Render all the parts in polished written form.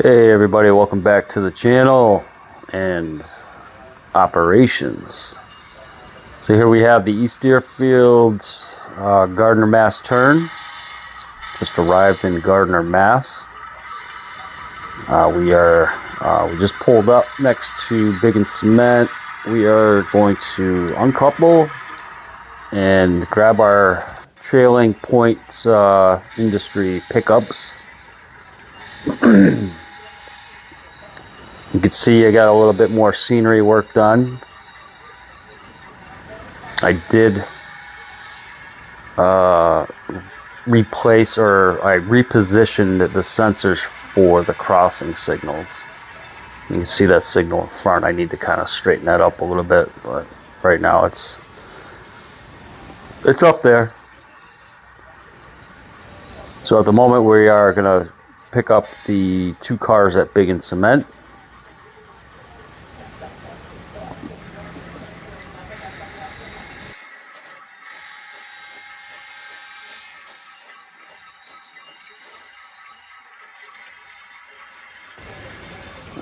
Hey everybody, welcome back to the channel and operations. So here we have the East Deerfield Gardner, Mass turn. Just arrived in Gardner, Mass. We just pulled up next to Big and Cement. We are going to uncouple and grab our trailing point industry pickups. You can see I got a little bit more scenery work done. I did replace, or I repositioned the sensors for the crossing signals. You can see that signal in front. I need to kind of straighten that up a little bit, but right now it's up there. So at the moment we are going to pick up the 2 cars at Big and Cement.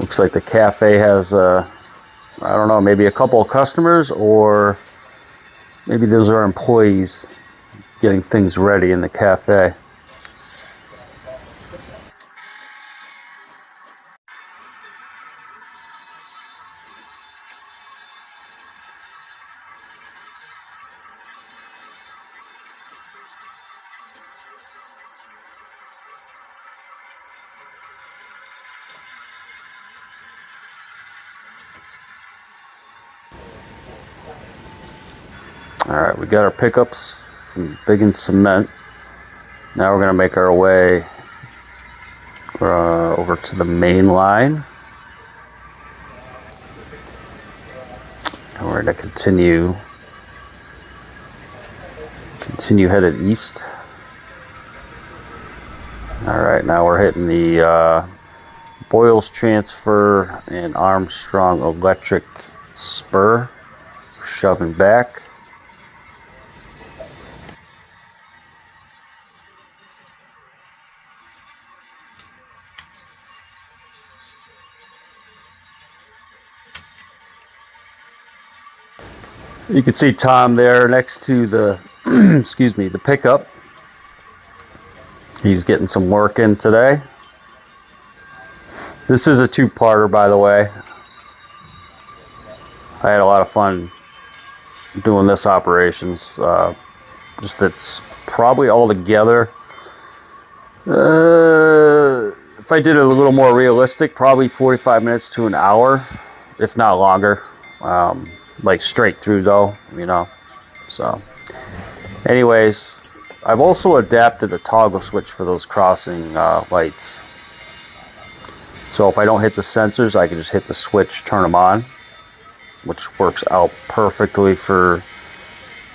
Looks like the cafe has, I don't know, maybe a couple of customers, or maybe those are employees getting things ready in the cafe. Alright, we got our pickups from Big and Cement. Now we're going to make our way over to the main line. And we're going to continue headed east. Alright, now we're hitting the Boyles transfer and Armstrong electric spur. Shoving back. You can see Tom there next to the excuse me, the pickup. He's getting some work in today. This is a 2-parter, by the way. I had a lot of fun doing this operations. Just it's probably all together. If I did it a little more realistic, probably 45 minutes to an hour, if not longer. Like straight through though, you know. So anyways, I've also adapted a toggle switch for those crossing lights. So if I don't hit the sensors, I can just hit the switch, turn them on, which works out perfectly for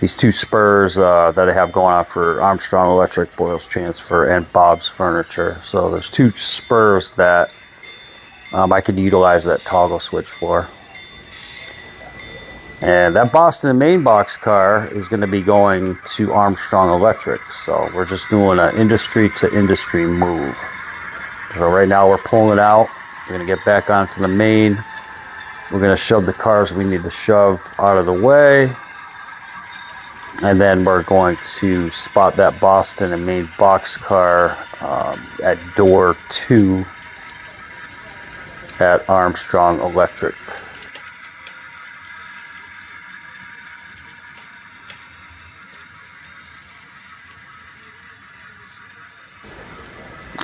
these 2 spurs that I have going on for Armstrong Electric, Boyles Transfer, and Bob's Furniture. So there's 2 spurs that I can utilize that toggle switch for. And that Boston main box car is going to be going to Armstrong Electric. So we're just doing an industry to industry move. So right now we're pulling it out. We're going to get back onto the main. We're going to shove the cars we need to shove out of the way. And then we're going to spot that Boston and main box car at door 2 at Armstrong Electric.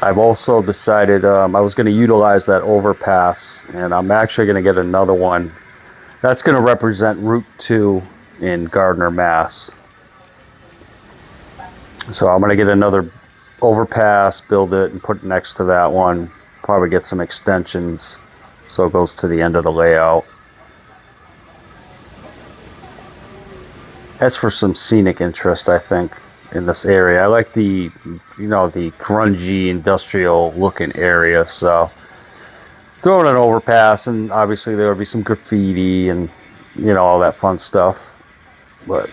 I've also decided I was going to utilize that overpass, and I'm actually going to get another one. That's going to represent Route 2 in Gardner, Mass. So I'm going to get another overpass, build it, and put it next to that one. Probably get some extensions so it goes to the end of the layout. That's for some scenic interest, I think, in this area. I like the, you know, the grungy industrial looking area, so throwing an overpass, and obviously there will be some graffiti and, you know, all that fun stuff. But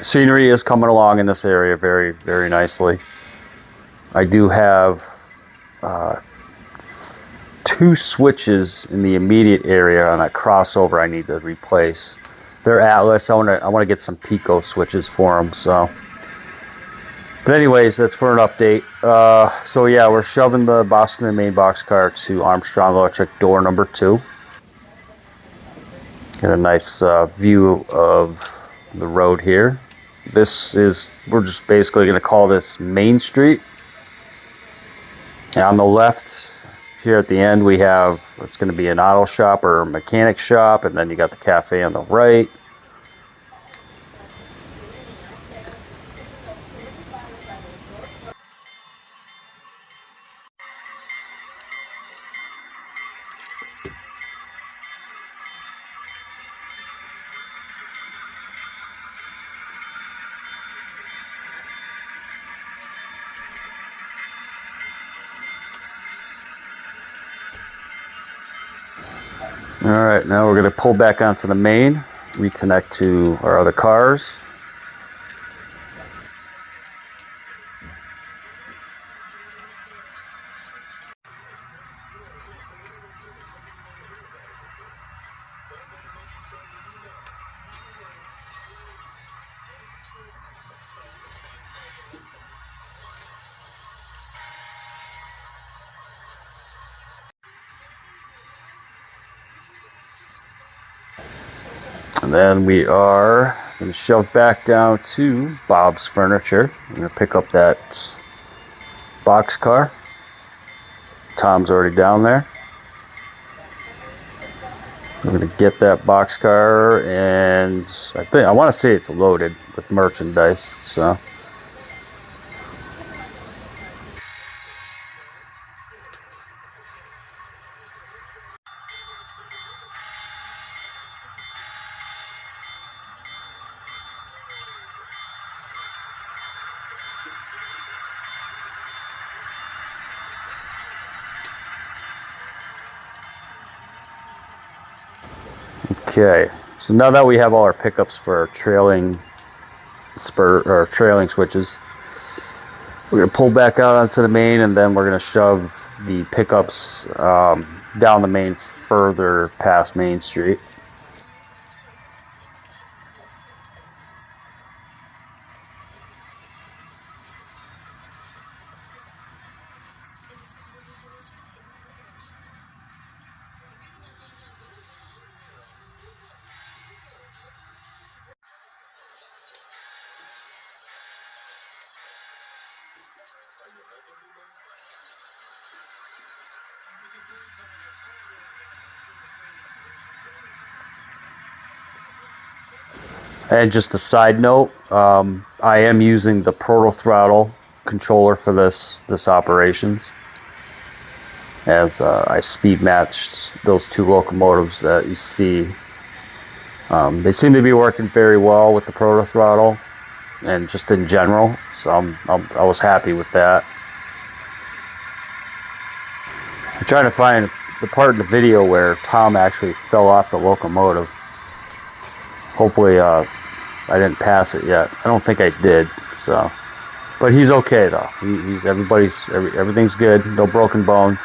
scenery is coming along in this area very, very nicely. I do have two switches in the immediate area on that crossover I need to replace. They're Atlas. I want to get some Pico switches for them. So, but anyways, that's for an update. So yeah, we're shoving the Boston and Main boxcar to Armstrong Electric door number 2. Get a nice view of the road here. We're just basically going to call this Main Street. And on the left, here at the end, we have, it's going to be an auto shop or a mechanic shop, and then you got the cafe on the right. Alright, now we're going to pull back onto the main, reconnect to our other cars. And then we are going to shove back down to Bob's Furniture. I'm going to pick up that boxcar. Tom's already down there. We're going to get that boxcar, and I want to say it's loaded with merchandise. So. Okay, so now that we have all our pickups for our trailing switches, we're going to pull back out onto the main, and then we're going to shove the pickups down the main further past Main Street. And just a side note, I am using the Proto Throttle controller for this operations, as I speed matched those two locomotives that you see. They seem to be working very well with the Proto Throttle and just in general, so I was happy with that. I'm trying to find the part in the video where Tom actually fell off the locomotive. Hopefully I didn't pass it yet. I don't think I did. So, but he's okay though. Everything's good. No broken bones.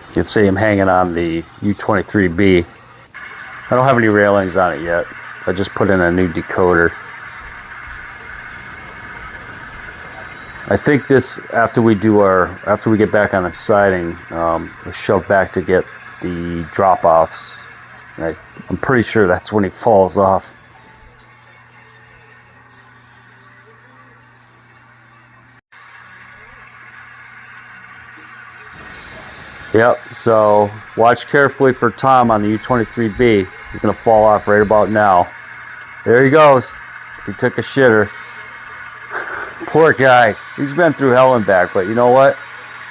You can see him hanging on the U23B. I don't have any railings on it yet. I just put in a new decoder. I think this, after we get back on the siding, we'll shove back to get the drop-offs. I'm pretty sure that's when he falls off. Yep, so watch carefully for Tom on the U23B. He's going to fall off right about now. There he goes. He took a shitter. Poor guy. He's been through hell and back, but you know what?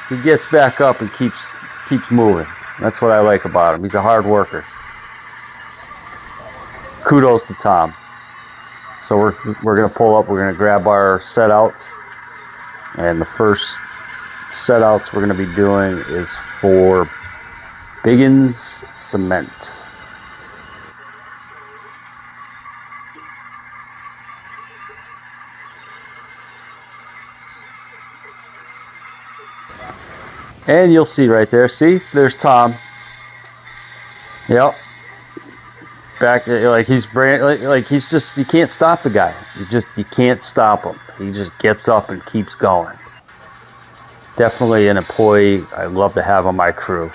He gets back up and keeps moving. That's what I like about him. He's a hard worker. Kudos to Tom. So we're gonna pull up. We're gonna grab our set outs, and the first set outs we're gonna be doing is for Biggins Cement. And you'll see right there. See, there's Tom. Yep. Back like he's like he's just, you can't stop the guy. You can't stop him. He just gets up and keeps going. Definitely an employee I love to have on my crew.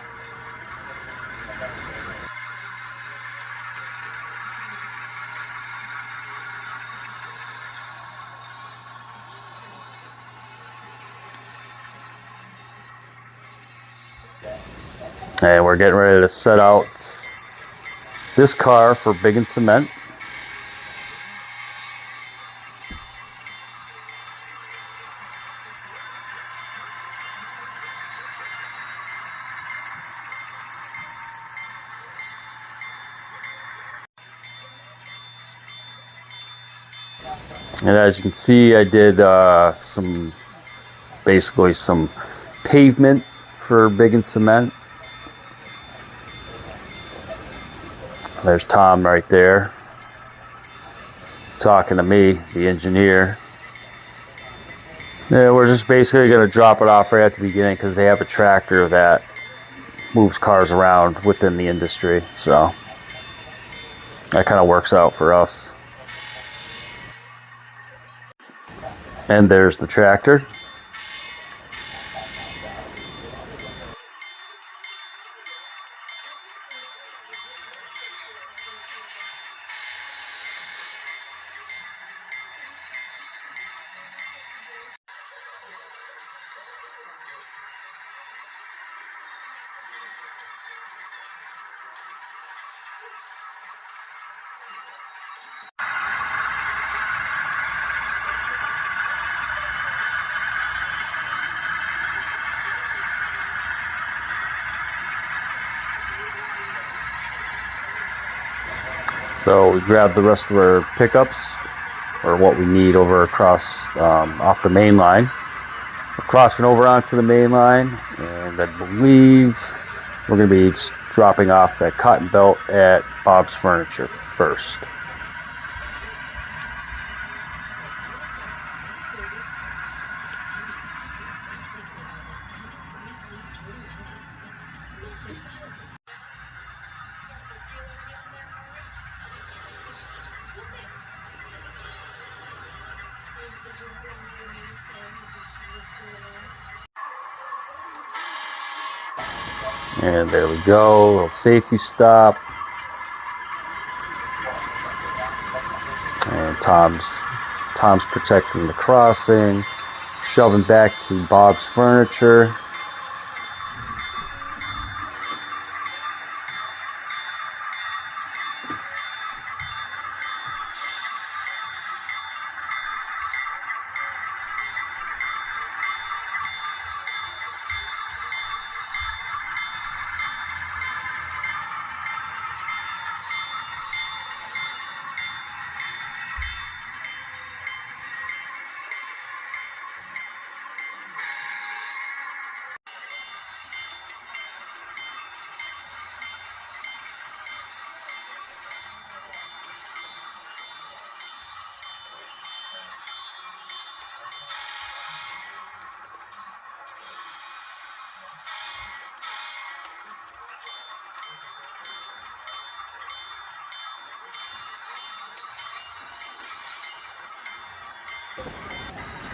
And we're getting ready to set out this car for Biggins Cement. And as you can see, I did basically some pavement for Biggins Cement. There's Tom right there talking to me, the engineer. Yeah, we're just basically going to drop it off right at the beginning because they have a tractor that moves cars around within the industry. So that kind of works out for us. And there's the tractor. So we grabbed the rest of our pickups, or what we need, over across off the main line. We're crossing over onto the main line, and I believe we're going to be dropping off that cotton belt at Bob's Furniture first. And there we go, a little safety stop. And Tom's protecting the crossing, shoving back to Bob's Furniture.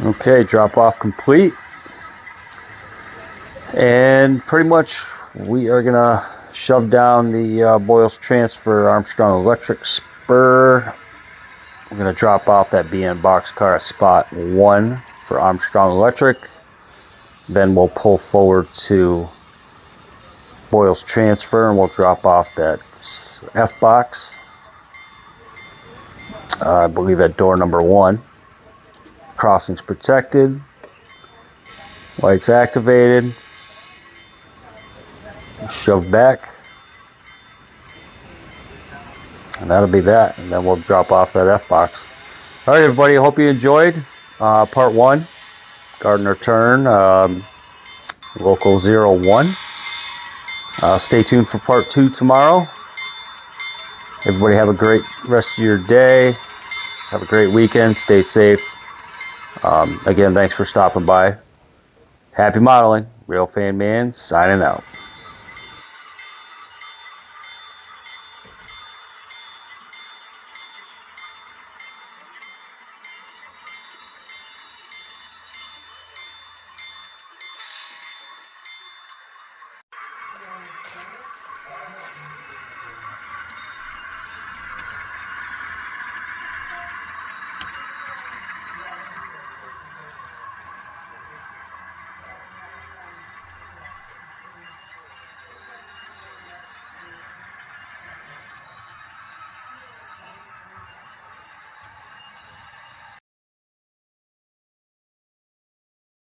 Okay, drop off complete. And pretty much we are gonna shove down the Boyles Transfer Armstrong Electric spur. We're gonna drop off that BN boxcar at spot 1 for Armstrong Electric. Then we'll pull forward to Boyles Transfer and we'll drop off that F box. I believe at door number 1. Crossings protected. Lights activated. Shove back. And that'll be that. And then we'll drop off that F-box. Alright everybody, hope you enjoyed part 1. Gardener turn, local 01. Stay tuned for part 2 tomorrow. Everybody have a great rest of your day. Have a great weekend. Stay safe. Again, thanks for stopping by. Happy modeling. Real Fan Man signing out.